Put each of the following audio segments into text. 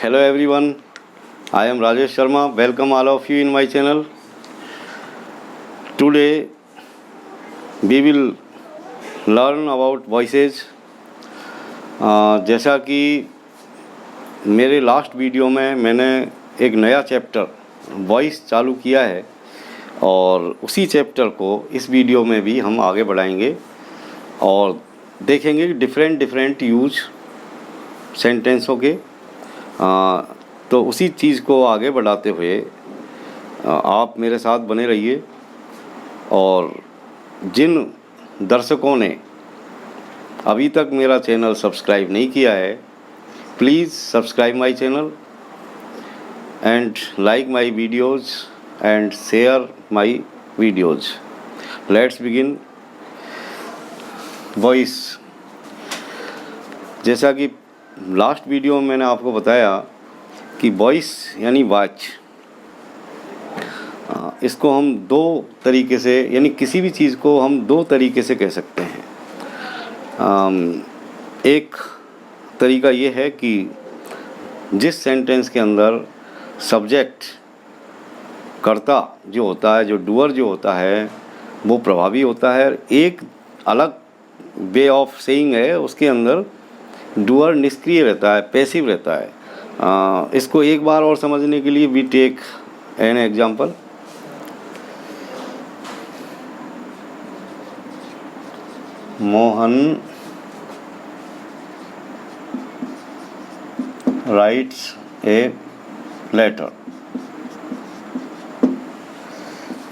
Hello everyone, I am Rajesh Sharma. Welcome all of you in my channel. Today we will learn about voices. जैसा कि मेरे last video में मैंने एक नया चैप्टर वॉइस चालू किया है और उसी चैप्टर को इस वीडियो में भी हम आगे बढ़ाएंगे और देखेंगे डिफरेंट यूज सेंटेंसों के। तो उसी चीज़ को आगे बढ़ाते हुए आप मेरे साथ बने रहिए। और जिन दर्शकों ने अभी तक मेरा चैनल सब्सक्राइब नहीं किया है, please subscribe my channel and like my videos and share my videos. Let's begin. Voice, जैसा कि लास्ट वीडियो में मैंने आपको बताया कि वॉइस यानी वाच, इसको हम दो तरीके से यानी किसी भी चीज़ को हम दो तरीके से कह सकते हैं। एक तरीका ये है कि जिस सेंटेंस के अंदर सब्जेक्ट कर्ता जो होता है, जो डूअर जो होता है, वो प्रभावी होता है। एक अलग वे ऑफ सेइंग है, उसके अंदर डूअर निष्क्रिय रहता है, पैसिव रहता है। इसको एक बार और समझने के लिए we take an example. Mohan writes a letter.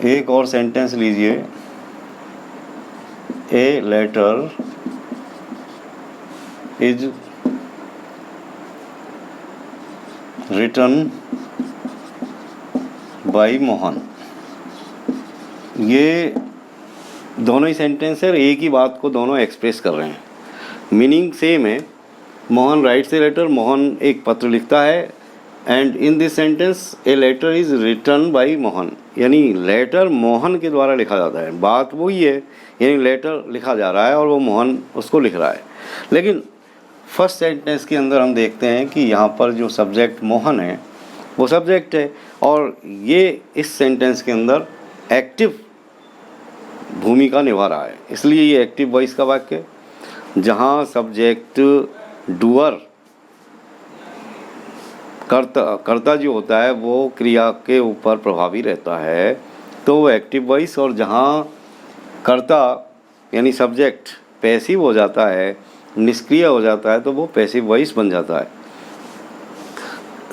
एक और सेंटेंस लीजिए, a letter is written by Mohan. ये दोनों ही सेंटेंस है, एक ही बात को दोनों एक्सप्रेस कर रहे हैं, मीनिंग सेम है। Mohan writes a letter, Mohan एक पत्र लिखता है, and in this sentence a letter is written by Mohan, यानी लेटर मोहन के द्वारा लिखा जाता है। बात वही है, यानी लेटर लिखा जा रहा है और वो मोहन उसको लिख रहा है। लेकिन फर्स्ट सेंटेंस के अंदर हम देखते हैं कि यहाँ पर जो सब्जेक्ट मोहन है वो सब्जेक्ट है, और ये इस सेंटेंस के अंदर एक्टिव भूमिका निभा रहा है, इसलिए ये एक्टिव वॉइस का वाक्य है। जहाँ सब्जेक्ट डूअर कर्ता जो होता है वो क्रिया के ऊपर प्रभावी रहता है तो वो एक्टिव वॉइस, और जहाँ कर्ता यानी सब्जेक्ट पैसिव हो जाता है, निष्क्रिय हो जाता है, तो वो पैसिव वॉइस बन जाता है।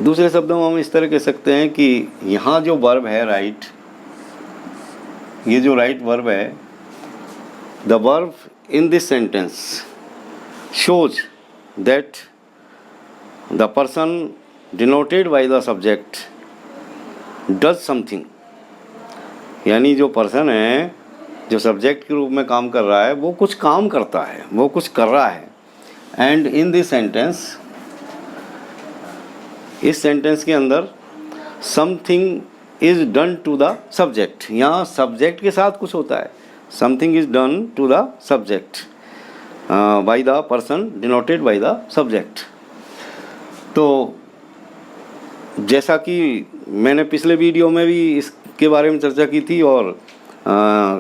दूसरे शब्दों में हम इस तरह कह सकते हैं कि यहाँ जो वर्ब है राइट, ये जो राइट वर्ब है, the verb in this sentence shows that the person denoted by the subject does something, यानी जो पर्सन है जो सब्जेक्ट के रूप में काम कर रहा है वो कुछ काम करता है, वो कुछ कर रहा है। एंड इन दिस सेंटेंस, इस सेंटेंस के अंदर something is done to the subject, यहाँ सब्जेक्ट के साथ कुछ होता है। Something is done to the subject by the person denoted by the subject. तो जैसा कि मैंने पिछले वीडियो में भी इसके बारे में चर्चा की थी, और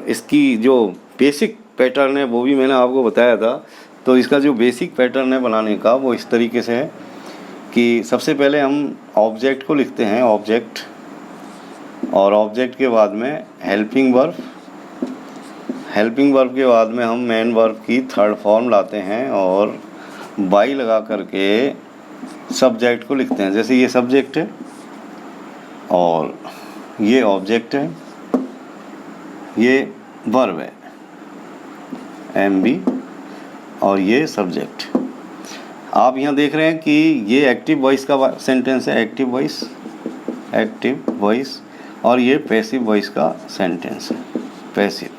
इसकी जो बेसिक पैटर्न है वो भी मैंने आपको बताया था। तो इसका जो बेसिक पैटर्न है बनाने का वो इस तरीके से है कि सबसे पहले हम ऑब्जेक्ट को लिखते हैं, ऑब्जेक्ट, और ऑब्जेक्ट के बाद में हेल्पिंग वर्ब, हेल्पिंग वर्ब के बाद में हम मेन वर्ब की थर्ड फॉर्म लाते हैं और बाई लगा करके सब्जेक्ट को लिखते हैं। जैसे ये सब्जेक्ट है और ये ऑब्जेक्ट है, ये वर्ब है एम बी, और ये सब्जेक्ट। आप यहाँ देख रहे हैं कि ये एक्टिव वॉइस का सेंटेंस है, एक्टिव वॉइस, और ये पैसिव वॉइस का सेंटेंस है, पैसिव।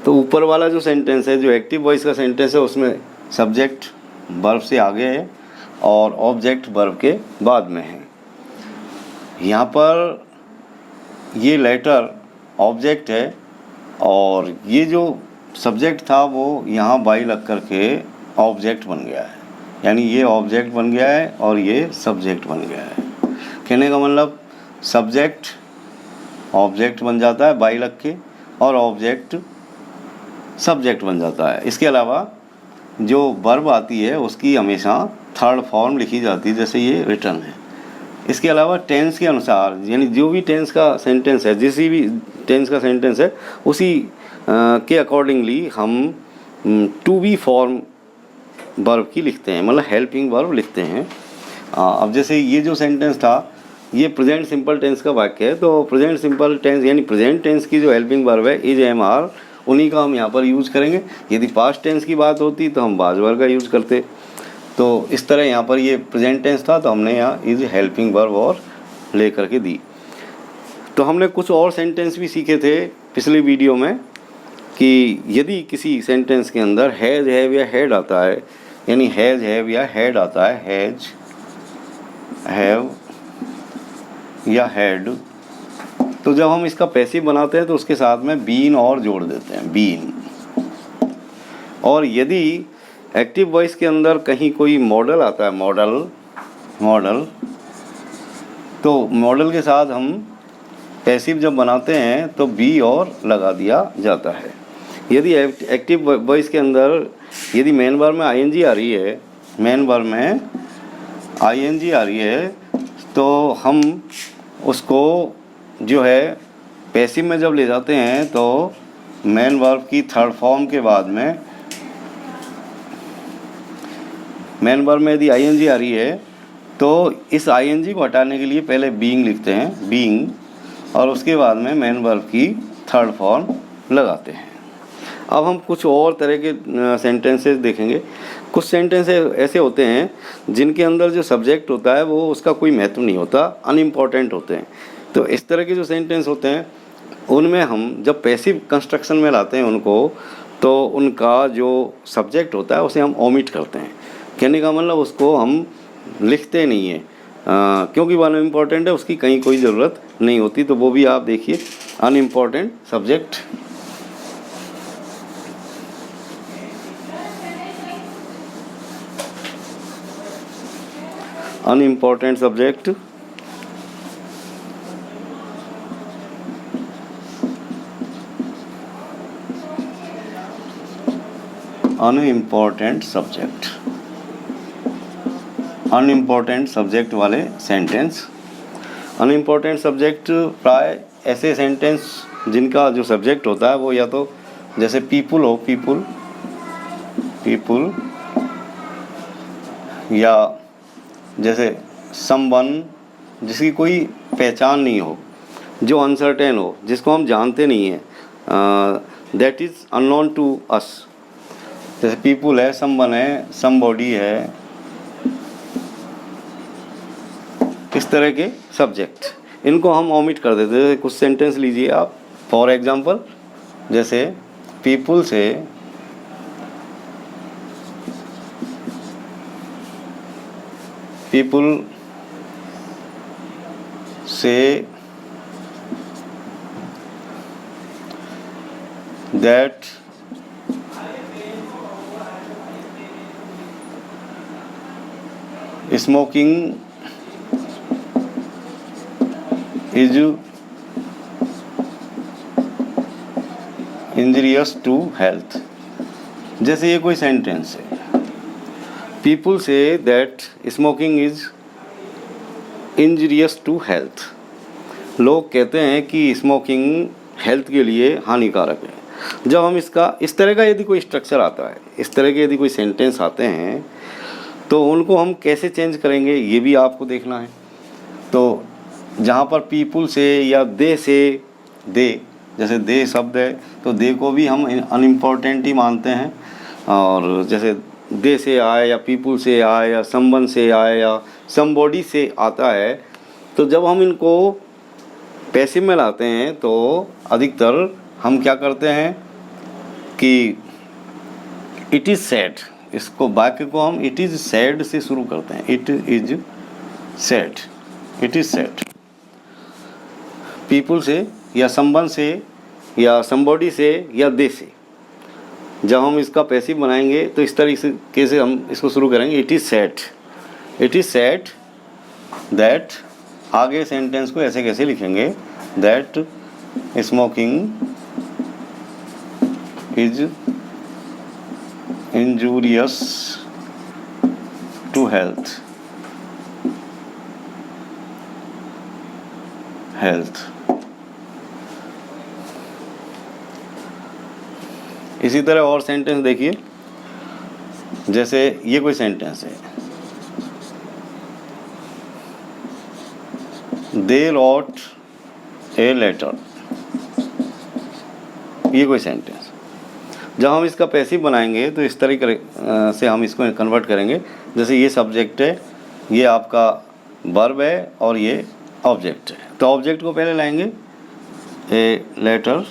तो ऊपर वाला जो सेंटेंस है, जो एक्टिव वॉइस का सेंटेंस है, उसमें सब्जेक्ट वर्ब से आगे है और ऑब्जेक्ट वर्ब के बाद में है। यहाँ पर ये लेटर ऑब्जेक्ट है और ये जो सब्जेक्ट था वो यहाँ बाई लग करके ऑब्जेक्ट बन गया है। यानी ये ऑब्जेक्ट बन गया है और ये सब्जेक्ट बन गया है। कहने का मतलब सब्जेक्ट ऑब्जेक्ट बन जाता है बाई लग के, और ऑब्जेक्ट सब्जेक्ट बन जाता है। इसके अलावा जो वर्ब आती है उसकी हमेशा थर्ड फॉर्म लिखी जाती है, जैसे ये रिटर्न है। इसके अलावा टेंस के अनुसार, यानी जो भी टेंस का सेंटेंस है, जिस भी टेंस का सेंटेंस है उसी के अकॉर्डिंगली हम टू बी फॉर्म वर्ब की लिखते हैं, मतलब हेल्पिंग वर्ब लिखते हैं। अब जैसे ये जो सेंटेंस था ये प्रेजेंट सिंपल टेंस का वाक्य है, तो प्रेजेंट सिंपल टेंस यानी प्रेजेंट टेंस की जो हेल्पिंग वर्ब है इज, एम, आर, उन्हीं का हम यहाँ पर यूज़ करेंगे। यदि पास्ट टेंस की बात होती तो हम वाज वर का यूज़ करते। तो इस तरह यहाँ पर ये प्रेजेंट टेंस था तो हमने यहाँ इज हेल्पिंग वर्ब और ले करके दी। तो हमने कुछ और सेंटेंस भी सीखे थे पिछले वीडियो में कि यदि किसी सेंटेंस के अंदर हैज़, हैव या हैड आता है, यानी हैज़, हैव या हैड आता है, हैज़, हैव या हैड, तो जब हम इसका पैसिव बनाते हैं तो उसके साथ में बीन और जोड़ देते हैं, बीन। और यदि एक्टिव वॉइस के अंदर कहीं कोई मॉडल आता है, मॉडल, तो मॉडल के साथ हम पैसिव जब बनाते हैं तो बी और लगा दिया जाता है। यदि एक्टिव वॉइस के अंदर यदि मेन वर्ब में आईएनजी आ रही है, मेन वर्ब में आईएनजी आ रही है, तो हम उसको जो है पैसिव में जब ले जाते हैं तो मेन वर्ब की थर्ड फॉर्म के बाद में, मेन वर्ब में यदि आईएनजी आ रही है तो इस आईएनजी को हटाने के लिए पहले बीइंग लिखते हैं, बीइंग, और उसके बाद में मेन वर्ब की थर्ड फॉर्म लगाते हैं। अब हम कुछ और तरह के सेंटेंसेस देखेंगे। कुछ सेंटेंसेस ऐसे होते हैं जिनके अंदर जो सब्जेक्ट होता है वो उसका कोई महत्व नहीं होता, अनइम्पॉर्टेंट होते हैं। तो इस तरह के जो सेंटेंस होते हैं उनमें हम जब पैसिव कंस्ट्रक्शन में लाते हैं उनको, तो उनका जो सब्जेक्ट होता है उसे हम ओमिट करते हैं। कहने का मतलब उसको हम लिखते नहीं हैं, क्योंकि वो अनइम्पॉर्टेंट है, उसकी कहीं कोई ज़रूरत नहीं होती। तो वो भी आप देखिए, unimportant subject, unimportant subject, unimportant subject, unimportant subject वाले सेंटेंस। अनइम्पॉर्टेंट सब्जेक्ट प्राय ऐसे सेंटेंस जिनका जो सब्जेक्ट होता है वो या तो जैसे पीपुल हो, पीपुल, या जैसे समवन, जिसकी कोई पहचान नहीं हो, जो अनसर्टेन हो, जिसको हम जानते नहीं हैं, that is unknown to us. जैसे पीपुल है, समवन है, समबॉडी है, इस तरह के सब्जेक्ट, इनको हम ओमिट कर देते हैं। कुछ सेंटेंस लीजिए आप, फॉर एग्जांपल, जैसे पीपुल से that smoking is injurious to health। जैसे ये कोई सेंटेंस है, people say that smoking is injurious to health. लोग कहते हैं कि स्मोकिंग हेल्थ के लिए हानिकारक है। जब हम इसका इस तरह का यदि कोई स्ट्रक्चर आता है, इस तरह के यदि कोई सेंटेंस आते हैं, तो उनको हम कैसे चेंज करेंगे ये भी आपको देखना है। तो जहाँ पर पीपुल से या दे से, दे, जैसे दे शब्द है तो दे को भी हम अनइम्पॉर्टेंट ही मानते हैं। और जैसे दे से आए या पीपुल से आए या समवन से आए या समबॉडी से आता है, तो जब हम इनको पैसिव में लाते हैं तो अधिकतर हम क्या करते हैं कि इट इज़ सैड, इसको वाक्य को हम इट इज़ सैड से शुरू करते हैं। It is sad, it is sad. People से या समवन से या समबॉडी से या दे से, जब हम इसका पैसिव बनाएंगे तो इस तरीके से हम इसको शुरू करेंगे, इट इज़ सेड दैट, आगे सेंटेंस को ऐसे कैसे लिखेंगे, that smoking is injurious to health. इसी तरह और सेंटेंस देखिए, जैसे ये कोई सेंटेंस है, दे रॉट ए लेटर, ये कोई सेंटेंस। जब हम इसका पैसिव बनाएंगे तो इस तरीके से हम इसको कन्वर्ट करेंगे, जैसे ये सब्जेक्ट है, ये आपका वर्ब है और ये ऑब्जेक्ट है। तो ऑब्जेक्ट को पहले लाएंगे, ए लेटर,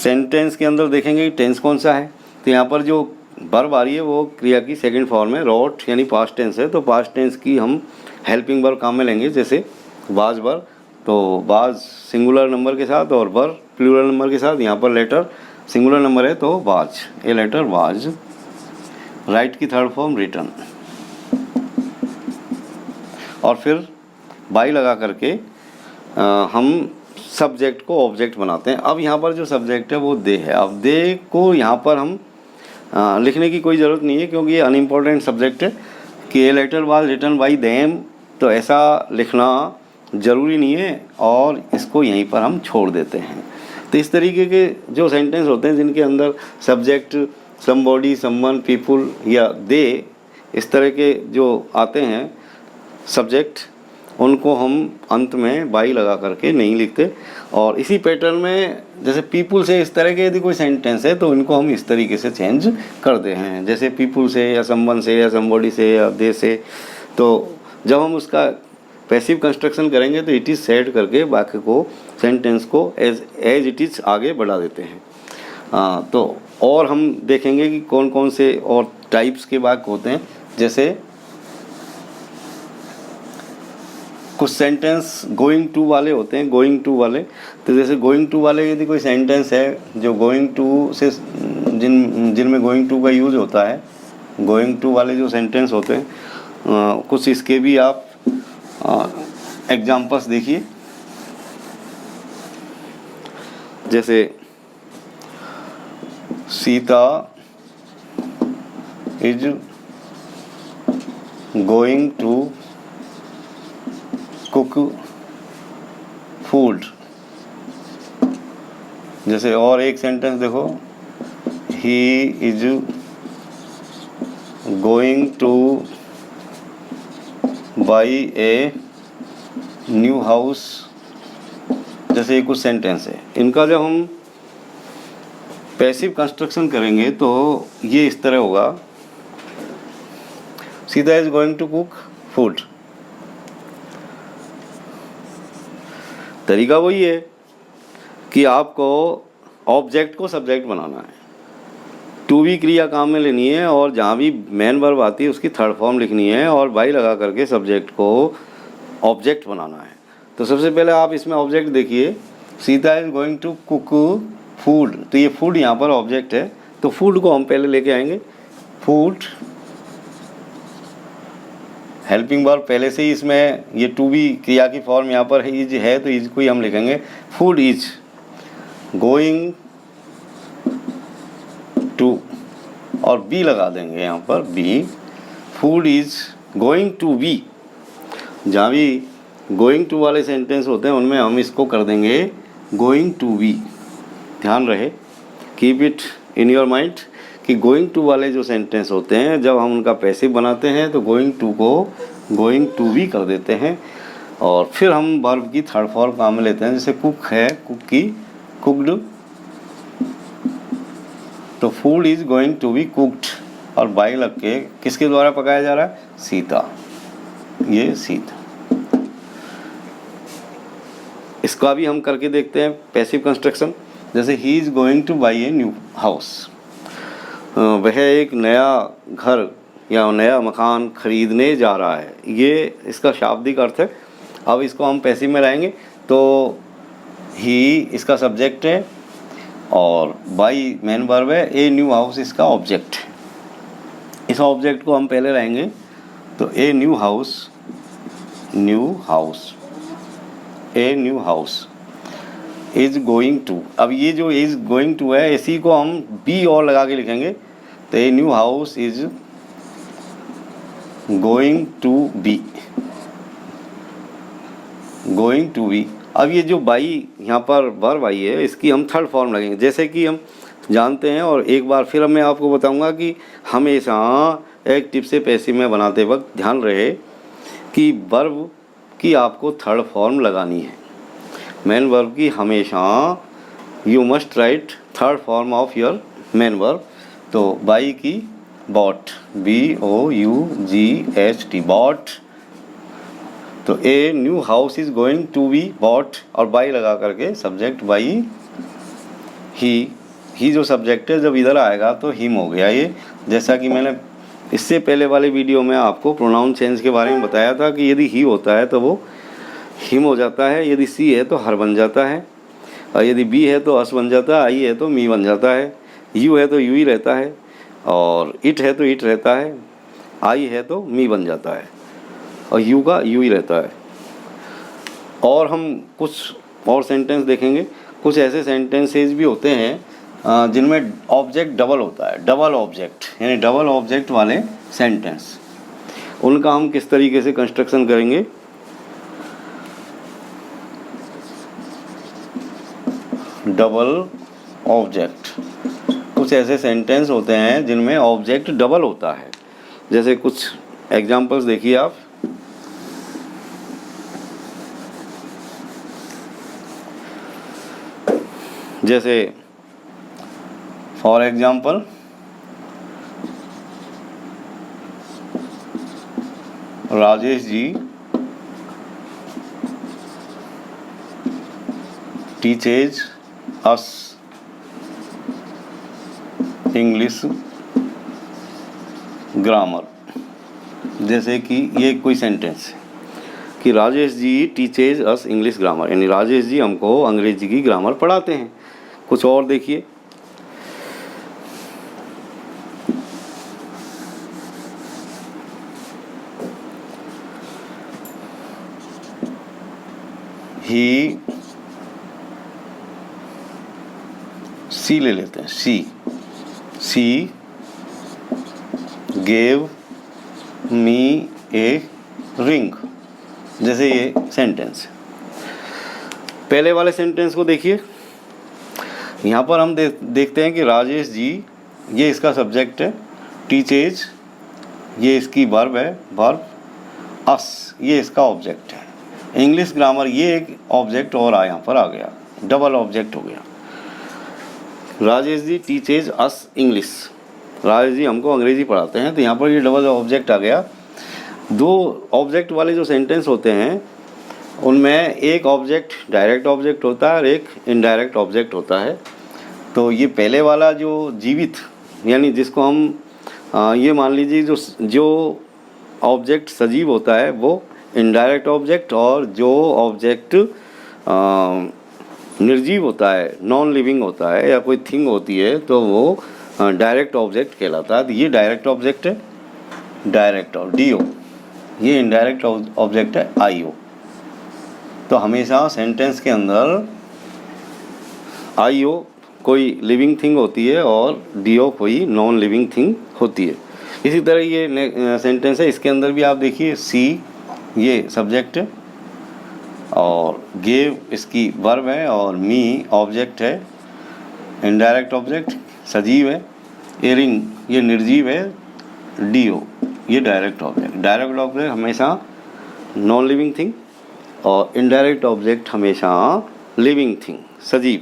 सेंटेंस के अंदर देखेंगे कि टेंस कौन सा है। तो यहाँ पर जो वर्ब आ रही है वो क्रिया की सेकंड फॉर्म है, रॉट यानी पास्ट टेंस है। तो पास्ट टेंस की हम हेल्पिंग वर्ब काम में लेंगे, जैसे वाज वर्ब, तो वाज सिंगुलर नंबर के साथ और वर्ब प्लूरल नंबर के साथ। यहाँ पर लेटर सिंगुलर नंबर है तो was, a letter was. Write की थर्ड फॉर्म रिटन, और फिर बाई लगा करके हम सब्जेक्ट को ऑब्जेक्ट बनाते हैं। अब यहाँ पर जो सब्जेक्ट है वो दे है। अब दे को यहाँ पर हम लिखने की कोई ज़रूरत नहीं है, क्योंकि ये अनइम्पॉर्टेंट सब्जेक्ट है कि a letter was written by them, तो ऐसा लिखना ज़रूरी नहीं है और इसको यहीं पर हम छोड़ देते हैं। तो इस तरीके के जो सेंटेंस होते हैं जिनके अंदर सब्जेक्ट समबॉडी, समवन, पीपुल या दे, इस तरह के जो आते हैं सब्जेक्ट, उनको हम अंत में बाई लगा करके नहीं लिखते। और इसी पैटर्न में जैसे पीपुल से इस तरह के यदि कोई सेंटेंस है तो इनको हम इस तरीके से चेंज करते हैं, जैसे पीपुल से या समवन से या समबॉडी से या दे से। तो जब हम उसका पैसिव कंस्ट्रक्शन करेंगे तो इट इज़ सेड करके वाक्य को, सेंटेंस को एज इट इज़ आगे बढ़ा देते हैं। तो और हम देखेंगे कि कौन कौन से और टाइप्स के वाक्य होते हैं। जैसे कुछ सेंटेंस गोइंग टू वाले होते हैं, गोइंग टू वाले। तो जैसे गोइंग टू वाले यदि कोई सेंटेंस है जो गोइंग टू से जिनमें गोइंग टू का यूज़ होता है, गोइंग टू वाले जो सेंटेंस होते हैं, कुछ इसके भी आप एग्जाम्पल्स देखिए। जैसे Sita is going to cook food. जैसे और एक सेंटेंस देखो, he is going to buy a new house. जैसे ये कुछ सेंटेंस है, इनका जब हम पैसिव कंस्ट्रक्शन करेंगे तो ये इस तरह होगा, Sita is going to cook food. तरीका वही है कि आपको ऑब्जेक्ट को सब्जेक्ट बनाना है, टू बी क्रिया काम में लेनी है और जहाँ भी मेन वर्ब आती है उसकी थर्ड फॉर्म लिखनी है और बाई लगा करके सब्जेक्ट को ऑब्जेक्ट बनाना है। तो सबसे पहले आप इसमें ऑब्जेक्ट देखिए, Sita is going to cook food. तो ये फूड यहाँ पर ऑब्जेक्ट है, तो फूड को हम पहले लेके आएंगे, फूड। हेल्पिंग वर्ब पहले से ही इसमें ये टू बी क्रिया की फॉर्म यहाँ पर इज है, तो इज को ही हम लिखेंगे, फूड इज गोइंग टू, और बी लगा देंगे यहाँ पर, be, food is going to be. जहाँ भी गोइंग टू वाले सेंटेंस होते हैं उनमें हम इसको कर देंगे गोइंग टू बी। ध्यान रहे, keep it in your mind कि गोइंग टू वाले जो सेंटेंस होते हैं जब हम उनका पैसिव बनाते हैं तो गोइंग टू को गोइंग टू बी कर देते हैं और फिर हम वर्ब की थर्ड फॉर्म काम में लेते हैं। जैसे कुक है, कुक की, कुकड। तो food is going to be cooked और बाई लग के किसके द्वारा पकाया जा रहा है, सीता, ये सीता। इसका भी हम करके देखते हैं पैसिव कंस्ट्रक्शन। जैसे ही is going to buy a new house, वह एक नया घर या नया मकान खरीदने जा रहा है, ये इसका शाब्दिक अर्थ है। अब इसको हम पैसिव में लाएंगे तो ही इसका सब्जेक्ट है और बाई मेन वर्ब है, ए न्यू हाउस इसका ऑब्जेक्ट है। इस ऑब्जेक्ट को हम पहले लाएंगे, तो a new house, a new house is going to. अब ये जो इज गोइंग टू है इसी को हम बी और लगा के लिखेंगे, तो a new house is going to be, going to be. अब ये जो बाई यहाँ पर वर्ब आई है इसकी हम थर्ड फॉर्म लगेंगे, जैसे कि हम जानते हैं। और एक बार फिर मैं आपको बताऊंगा कि हमेशा एक्टिव से पैसिव में बनाते वक्त ध्यान रहे कि वर्ब की आपको थर्ड फॉर्म लगानी है। मेन वर्ब की हमेशा you must write third form of your main verb. तो बाई की बॉट, BOUGHT, बॉट। तो a new house is going to be bought और बाई लगा करके सब्जेक्ट बाई ही जो सब्जेक्ट है जब इधर आएगा तो हिम हो गया ये। जैसा कि मैंने इससे पहले वाले वीडियो में आपको प्रोनाउन चेंज के बारे में बताया था कि यदि ही होता है तो वो हिम हो जाता है, यदि सी है तो हर बन जाता है, और यदि बी है तो अस बन जाता है, आई है तो मी बन जाता है, यू है तो यू ही रहता है, और इट है तो इट रहता है, आई है तो मी बन जाता है, और यू का यू ही रहता है। और हम कुछ और सेंटेंस देखेंगे। कुछ ऐसे सेंटेंसेस भी होते हैं जिनमें ऑब्जेक्ट डबल होता है, डबल ऑब्जेक्ट, यानी डबल ऑब्जेक्ट वाले सेंटेंस। उनका हम किस तरीके से कंस्ट्रक्शन करेंगे। डबल ऑब्जेक्ट, कुछ ऐसे सेंटेंस होते हैं जिनमें ऑब्जेक्ट डबल होता है। जैसे कुछ एग्जांपल्स देखिए आप। जैसे for example, Rajesh ji teaches us English grammar. जैसे कि ये कोई सेंटेंस है कि Rajesh ji teaches us English grammar, यानी राजेश जी हमको अंग्रेजी की ग्रामर पढ़ाते हैं। कुछ और देखिए, ही, सी ले लेते हैं, सी गेव मी ए रिंग। जैसे ये सेंटेंस। पहले वाले सेंटेंस को देखिए, यहाँ पर हम देखते हैं कि राजेश जी, ये इसका सब्जेक्ट है, टीचेज ये इसकी वर्ब है, वर्ब, अस ये इसका ऑब्जेक्ट है, इंग्लिश ग्रामर ये एक ऑब्जेक्ट और यहाँ पर आ गया, डबल ऑब्जेक्ट हो गया। Rajesh ji teaches us English, Rajesh ji हमको अंग्रेजी पढ़ाते हैं, तो यहाँ पर ये डबल ऑब्जेक्ट आ गया। दो ऑब्जेक्ट वाले जो सेंटेंस होते हैं उनमें एक ऑब्जेक्ट डायरेक्ट ऑब्जेक्ट होता है और एक इनडायरेक्ट ऑब्जेक्ट होता है। तो ये पहले वाला जो जीवित, यानी जिसको हम ये मान लीजिए जो ऑब्जेक्ट सजीव होता है वो इनडायरेक्ट ऑब्जेक्ट, और जो ऑब्जेक्ट निर्जीव होता है, नॉन लिविंग होता है या कोई थिंग होती है तो वो डायरेक्ट ऑब्जेक्ट कहलाता है। तो ये डायरेक्ट ऑब्जेक्ट है, डायरेक्ट, और डी ओ ये इनडायरेक्ट ऑब्जेक्ट है, आई ओ। तो हमेशा सेंटेंस के अंदर आई ओ कोई लिविंग थिंग होती है और डी ओ कोई नॉन लिविंग थिंग होती है। इसी तरह ये सेंटेंस है, इसके अंदर भी आप देखिए, सी ये सब्जेक्ट है और गेव इसकी वर्ब है और मी ऑब्जेक्ट है, इनडायरेक्ट ऑब्जेक्ट सजीव है, एरिंग ये निर्जीव है, डी ओ ये डायरेक्ट ऑब्जेक्ट। डायरेक्ट ऑब्जेक्ट हमेशा नॉन लिविंग थिंग और इनडायरेक्ट ऑब्जेक्ट हमेशा लिविंग थिंग, सजीव।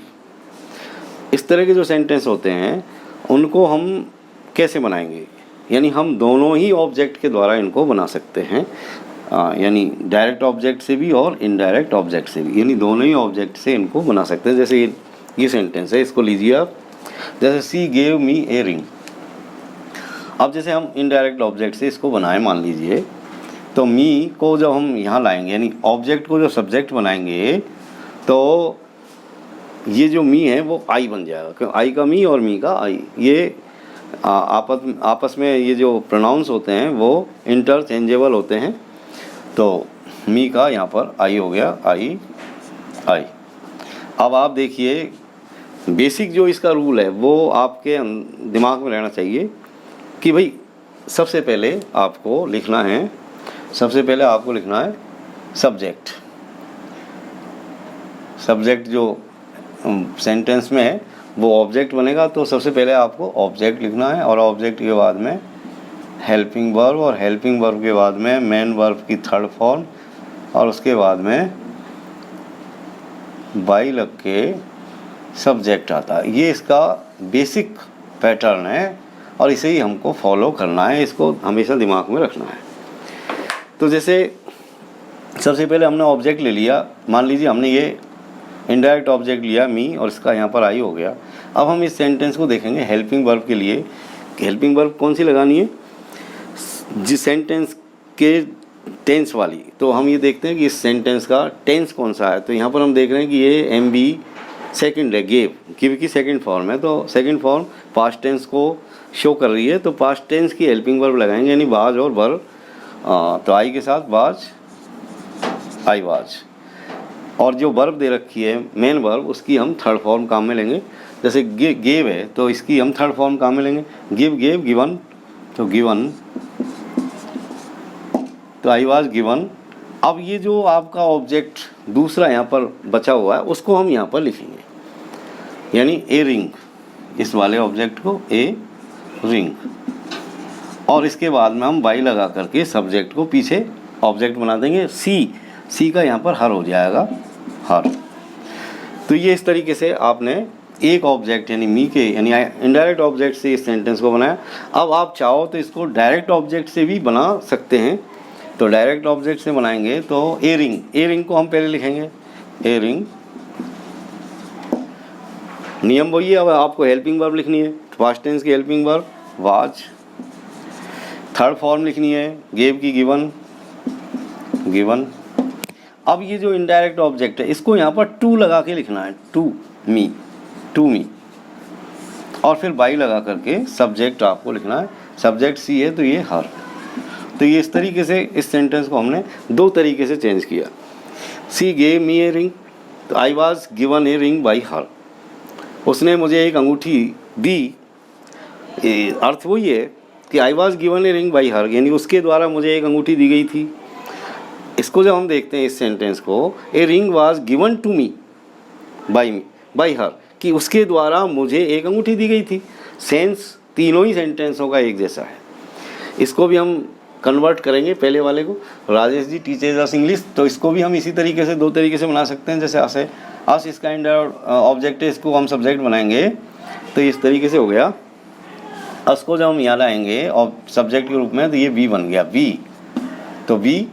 इस तरह के जो सेंटेंस होते हैं उनको हम कैसे बनाएंगे, यानी हम दोनों ही ऑब्जेक्ट के द्वारा इनको बना सकते हैं, यानी डायरेक्ट ऑब्जेक्ट से भी और इनडायरेक्ट ऑब्जेक्ट से भी, यानी दोनों ही ऑब्जेक्ट से इनको बना सकते हैं। जैसे ये सेंटेंस है, इसको लीजिए आप, जैसे सी गेव मी ए रिंग। अब जैसे हम इनडायरेक्ट ऑब्जेक्ट से इसको बनाएं, मान लीजिए, तो मी को जब हम यहाँ लाएंगे, यानी ऑब्जेक्ट को जो सब्जेक्ट बनाएंगे, तो ये जो मी है वो आई बन जाएगा, क्यों आई का मी और मी का आई, ये आपस में ये जो प्रोनाउंस होते हैं वो इंटरचेंजेबल होते हैं। तो मी का यहाँ पर आई हो गया, आई आई। अब आप देखिए बेसिक जो इसका रूल है वो आपके दिमाग में रहना चाहिए कि भाई सबसे पहले आपको लिखना है सब्जेक्ट। सब्जेक्ट जो सेंटेंस में है वो ऑब्जेक्ट बनेगा, तो सबसे पहले आपको ऑब्जेक्ट लिखना है, और ऑब्जेक्ट के बाद में हेल्पिंग वर्ब, और हेल्पिंग वर्ब के बाद में मेन वर्ब की थर्ड फॉर्म, और उसके बाद में बाई लग के सब्जेक्ट आता है। ये इसका बेसिक पैटर्न है और इसे ही हमको फॉलो करना है, इसको हमेशा दिमाग में रखना है। तो जैसे सबसे पहले हमने ऑब्जेक्ट ले लिया, मान लीजिए हमने ये इनडायरेक्ट ऑब्जेक्ट लिया मी, और इसका यहाँ पर आई हो गया। अब हम इस सेंटेंस को देखेंगे हेल्पिंग वर्ब के लिए। हेल्पिंग वर्ब कौन सी लगानी है, जिस सेंटेंस के टेंस वाली। तो हम ये देखते हैं कि इस सेंटेंस का टेंस कौन सा है। तो यहाँ पर हम देख रहे हैं कि ये एम बी सेकेंड है, गिव की सेकेंड फॉर्म है, तो सेकेंड फॉर्म पास्ट टेंस को शो कर रही है। तो पास्ट टेंस की हेल्पिंग वर्ब लगाएंगे, यानी वाज और वर। तो आई के साथ वाज, आई वाज, और जो वर्ब दे रखी है मेन वर्ब उसकी हम थर्ड फॉर्म काम में लेंगे। जैसे गेव है तो इसकी हम थर्ड फॉर्म काम में लेंगे, गिव गेव गिवन, तो गिवन, तो आई वाज गिवन। अब ये जो आपका ऑब्जेक्ट दूसरा यहाँ पर बचा हुआ है उसको हम यहाँ पर लिखेंगे, यानी ए रिंग, इस वाले ऑब्जेक्ट को ए रिंग, और इसके बाद में हम बाई लगा करके सब्जेक्ट को पीछे ऑब्जेक्ट बना देंगे, सी का यहाँ पर हर हो जाएगा, हर। तो ये इस तरीके से आपने एक ऑब्जेक्ट यानी मी के यानी इनडायरेक्ट ऑब्जेक्ट से इस सेंटेंस को बनाया। अब आप चाहो तो इसको डायरेक्ट ऑब्जेक्ट से भी बना सकते हैं। तो डायरेक्ट ऑब्जेक्ट से बनाएंगे तो ए रिंग को हम पहले लिखेंगे, ए रिंग। नियम वही है, अब आपको हेल्पिंग वर्ब लिखनी है, पास्ट टेंस की helping verb was, third form लिखनी है गेव की गिवन। अब ये जो इनडायरेक्ट ऑब्जेक्ट है इसको यहाँ पर टू लगा के लिखना है, टू मी, और फिर बाई लगा करके सब्जेक्ट आपको लिखना है, सब्जेक्ट सी है तो ये हर। तो ये इस तरीके से इस सेंटेंस को हमने दो तरीके से चेंज किया। सी गेव मी ए रिंग, तो I was given a ring by her, उसने मुझे एक अंगूठी दी। अर्थ वही है कि I was given a ring by her, यानी उसके द्वारा मुझे एक अंगूठी दी गई थी। इसको जब हम देखते हैं इस सेंटेंस को, a ring was given to me by her, कि उसके द्वारा मुझे एक अंगूठी दी गई थी। सेंस तीनों ही सेंटेंसों का एक जैसा है। इसको भी हम कन्वर्ट करेंगे पहले वाले को, Rajesh ji teachers us English, तो इसको भी हम इसी तरीके से दो तरीके से बना सकते हैं। जैसे अस इसका इंडायरेक्ट ऑब्जेक्ट है, इसको हम सब्जेक्ट बनाएंगे तो इस तरीके से हो गया। अस को जब हम यहाँ लाएंगे और सब्जेक्ट के रूप में तो ये वी बन गया, वी, तो वी।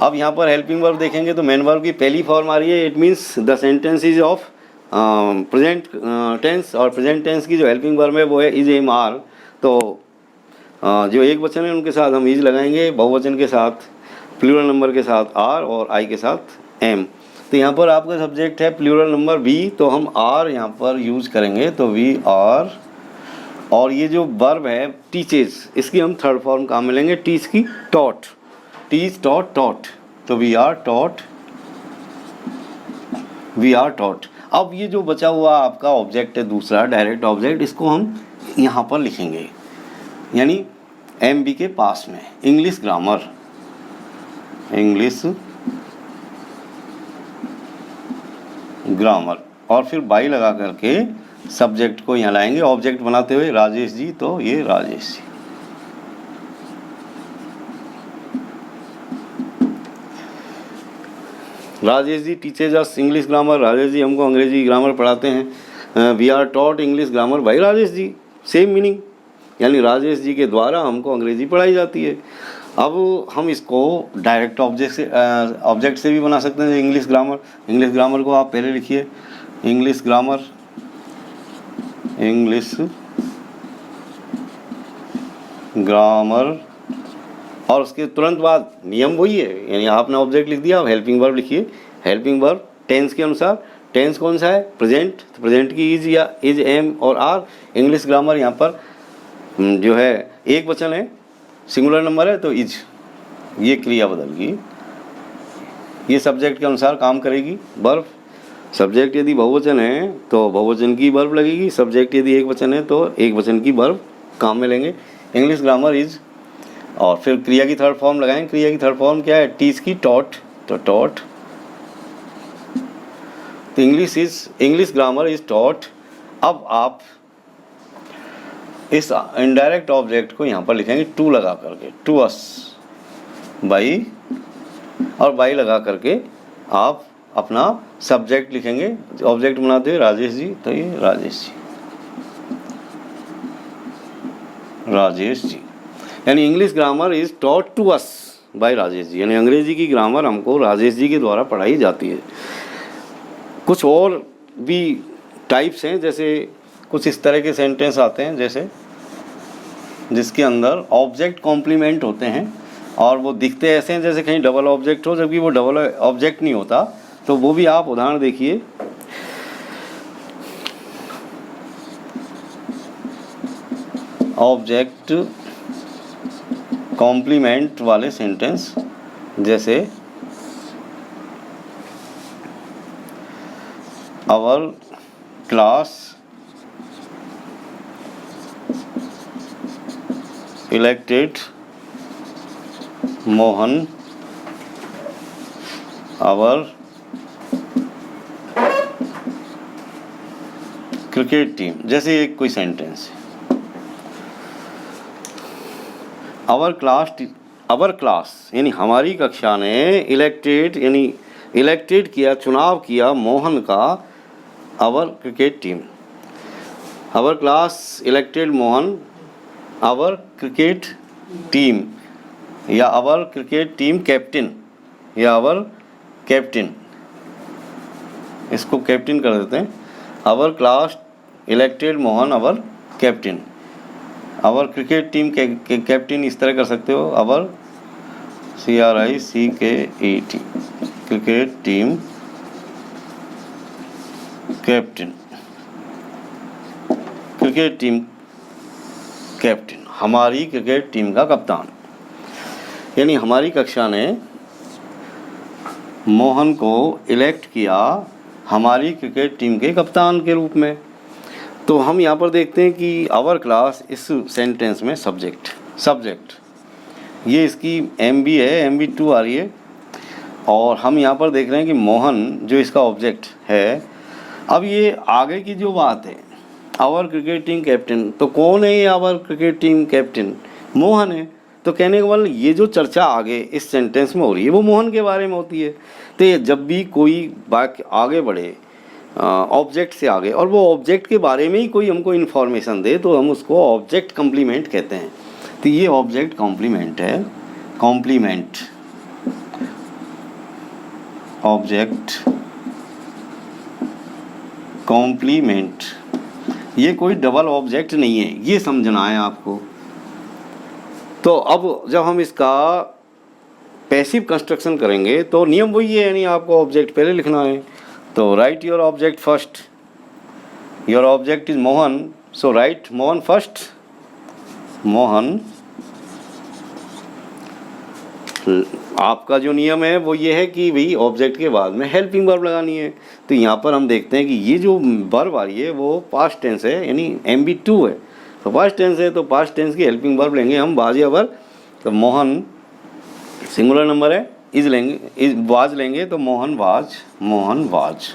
अब यहाँ पर हेल्पिंग वर्ब देखेंगे तो मेन वर्ब की पहली फॉर्म आ रही है, it means the sentence is of present tense, और प्रेजेंट टेंस की जो हेल्पिंग वर्ब है वो है इज एम आर। तो जो एक वचन है उनके साथ हम इज लगाएंगे, बहुवचन के साथ प्लूरल नंबर के साथ आर, और आई के साथ एम। तो यहाँ पर आपका सब्जेक्ट है प्लूरल नंबर वी, तो हम आर यहाँ पर यूज करेंगे, तो वी आर। और ये जो वर्ब है टीचेस, इसकी हम थर्ड फॉर्म काम में लेंगे, टीच की टॉट, टीच टॉट टॉट, तो we are taught, we are taught. अब ये जो बचा हुआ आपका ऑब्जेक्ट है दूसरा डायरेक्ट ऑब्जेक्ट, इसको हम यहाँ पर लिखेंगे, यानी एम बी के पास में इंग्लिश ग्रामर, और फिर बाई लगा करके सब्जेक्ट को यहाँ लाएंगे ऑब्जेक्ट बनाते हुए, राजेश जी, तो ये Rajesh ji. Rajesh ji teachers us English grammar, Rajesh ji हमको अंग्रेजी ग्रामर पढ़ाते हैं। We are taught English grammar by Rajesh ji, same meaning, यानी राजेश जी के द्वारा हमको अंग्रेजी पढ़ाई जाती है। अब हम इसको डायरेक्ट ऑब्जेक्ट से भी बना सकते हैं। इंग्लिश ग्रामर को आप पहले लिखिए, इंग्लिश ग्रामर, और उसके तुरंत बाद नियम वही है, यानी आपने ऑब्जेक्ट लिख दिया, अब हेल्पिंग वर्ब लिखिए। हेल्पिंग वर्ब टेंस के अनुसार टेंस कौन सा है? प्रेजेंट, तो प्रेजेंट की इज या इज, एम और आर। इंग्लिश ग्रामर यहाँ पर जो है एक वचन है, सिंगुलर नंबर है तो इज, ये क्रिया बदल गई, ये सब्जेक्ट के अनुसार काम करेगी। वर्ब, सब्जेक्ट यदि बहुवचन है तो बहुवचन की वर्ब लगेगी, सब्जेक्ट यदि एक वचन है तो एक वचन की वर्ब काम में लेंगे। इंग्लिश ग्रामर इज, और फिर क्रिया की थर्ड फॉर्म लगाएं। क्रिया की थर्ड फॉर्म क्या है? टीच की टॉट, तो टॉट। तो इंग्लिश ग्रामर इज टॉट। अब आप इस इनडायरेक्ट ऑब्जेक्ट को यहाँ पर लिखेंगे टू लगा करके, टू अस बाई, और बाई लगा करके आप अपना सब्जेक्ट लिखेंगे। ऑब्जेक्ट बनाते हुए राजेश जी, तो ये राजेश जी, राजेश जी, यानी English grammar is taught to us by Rajesh ji, यानी अंग्रेजी की ग्रामर हमको राजेश जी के द्वारा पढ़ाई जाती है। कुछ और भी टाइप्स हैं, जैसे कुछ इस तरह के सेंटेंस आते हैं जैसे जिसके अंदर ऑब्जेक्ट कॉम्प्लीमेंट होते हैं और वो दिखते ऐसे हैं जैसे कहीं डबल ऑब्जेक्ट हो, जबकि वो डबल ऑब्जेक्ट नहीं होता। तो वो भी आप उदाहरण देखिए। ऑब्जेक्ट कॉम्प्लीमेंट वाले सेंटेंस जैसे our class elected Mohan our cricket team, जैसे एक कोई सेंटेंस है। आवर क्लास यानी हमारी कक्षा ने इलेक्टेड यानी इलेक्टेड किया, चुनाव किया मोहन का our cricket team. Our class elected Mohan our cricket team, या आवर क्रिकेट टीम कैप्टन, या आवर कैप्टन, इसको कैप्टन कर देते हैं। Our class elected Mohan our captain, our cricket team के कैप्टन इस तरह कर सकते हो, our CRICKET cricket team captain, cricket team captain, हमारी क्रिकेट टीम का कप्तान। यानी हमारी कक्षा ने मोहन को इलेक्ट किया हमारी क्रिकेट टीम के कप्तान के रूप में। तो हम यहाँ पर देखते हैं कि आवर क्लास इस सेंटेंस में सब्जेक्ट ये इसकी MB है, MB2 आ रही है। और हम यहाँ पर देख रहे हैं कि मोहन जो इसका ऑब्जेक्ट है। अब ये आगे की जो बात है आवर क्रिकेट टीम कैप्टन, तो कौन है ये our cricket team captain? Mohan है। तो कहने का मतलब ये जो चर्चा आगे इस सेंटेंस में हो रही है वो मोहन के बारे में होती है। तो ये जब भी कोई बात आगे बढ़े ऑब्जेक्ट से आगे और वो ऑब्जेक्ट के बारे में ही कोई हमको इन्फॉर्मेशन दे तो हम उसको ऑब्जेक्ट कॉम्प्लीमेंट कहते हैं। तो ये ऑब्जेक्ट कॉम्प्लीमेंट है, कॉम्प्लीमेंट, ऑब्जेक्ट कॉम्प्लीमेंट, ये कोई डबल ऑब्जेक्ट नहीं है, ये समझना है आपको। तो अब जब हम इसका पैसिव कंस्ट्रक्शन करेंगे तो नियम वही है, यानी आपको ऑब्जेक्ट पहले लिखना है। तो right your object first, your object is Mohan, so right Mohan first, Mohan. आपका जो नियम है वो ये है कि भाई ऑब्जेक्ट के बाद में हेल्पिंग वर्ब लगानी है। तो यहाँ पर हम देखते हैं कि ये जो वर्ब आ रही है वो पास्ट टेंस है, यानी MB2 है। तो पास्ट टेंस है तो पास्ट टेंस की हेल्पिंग वर्ब लेंगे हम, वाज या वर। तो मोहन सिंगुलर नंबर है, इज लेंगे, इज वाज लेंगे तो मोहन वाज।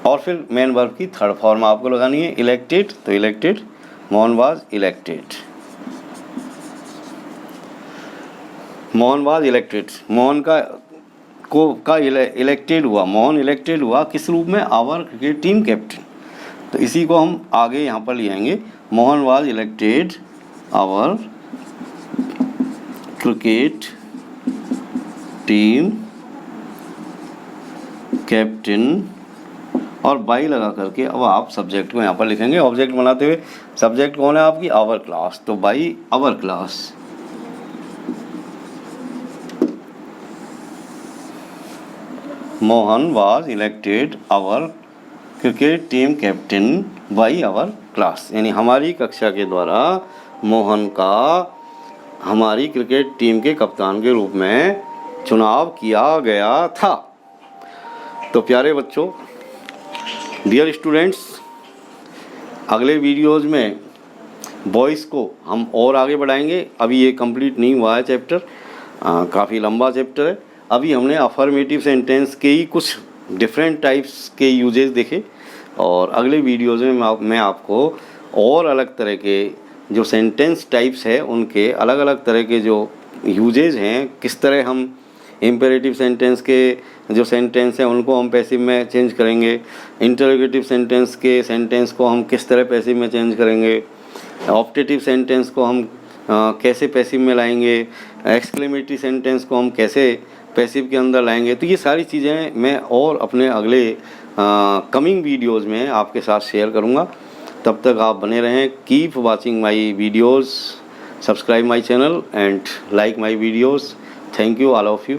और फिर मेन वर्ब की थर्ड फॉर्म आपको लगानी है, इलेक्टेड, तो elected, Mohan was elected, Mohan was elected, Mohan का इलेक्टेड हुआ, मोहन इलेक्टेड हुआ किस रूप में? Our cricket team captain. तो इसी को हम आगे यहाँ पर ले आएंगे, Mohan was elected our cricket team captain, और बाई लगा करके अब आप सब्जेक्ट को यहाँ पर लिखेंगे। ऑब्जेक्ट बनाते हुए सब्जेक्ट कौन है आपकी? आवर क्लास, तो by our class. Mohan was elected our cricket team captain by our class, यानी हमारी कक्षा के द्वारा मोहन का हमारी क्रिकेट टीम के कप्तान के रूप में चुनाव किया गया था। तो प्यारे बच्चों, डियर स्टूडेंट्स, अगले वीडियोज़ में वॉइस को हम और आगे बढ़ाएंगे। अभी ये कंप्लीट नहीं हुआ है चैप्टर, काफ़ी लंबा चैप्टर है। अभी हमने अफर्मेटिव सेंटेंस के ही कुछ डिफरेंट टाइप्स के यूजेस देखे, और अगले वीडियोज़ में मैं आपको और अलग तरह के जो सेंटेंस टाइप्स है उनके अलग अलग तरह के जो यूजेस हैं, किस तरह हम इम्पेरेटिव सेंटेंस के जो सेंटेंस हैं उनको हम पैसिव में चेंज करेंगे, इंटरोगेटिव सेंटेंस के सेंटेंस को हम किस तरह पैसिव में चेंज करेंगे, ऑप्टेटिव सेंटेंस को हम कैसे पैसिव में लाएंगे, एक्सक्लेमेटरी सेंटेंस को हम कैसे पैसिव के अंदर लाएंगे। तो ये सारी चीज़ें मैं और अपने अगले कमिंग वीडियोस में आपके साथ शेयर करूँगा। तब तक आप बने रहें। Keep watching my videos, subscribe my channel and like my videos. Thank you all of you.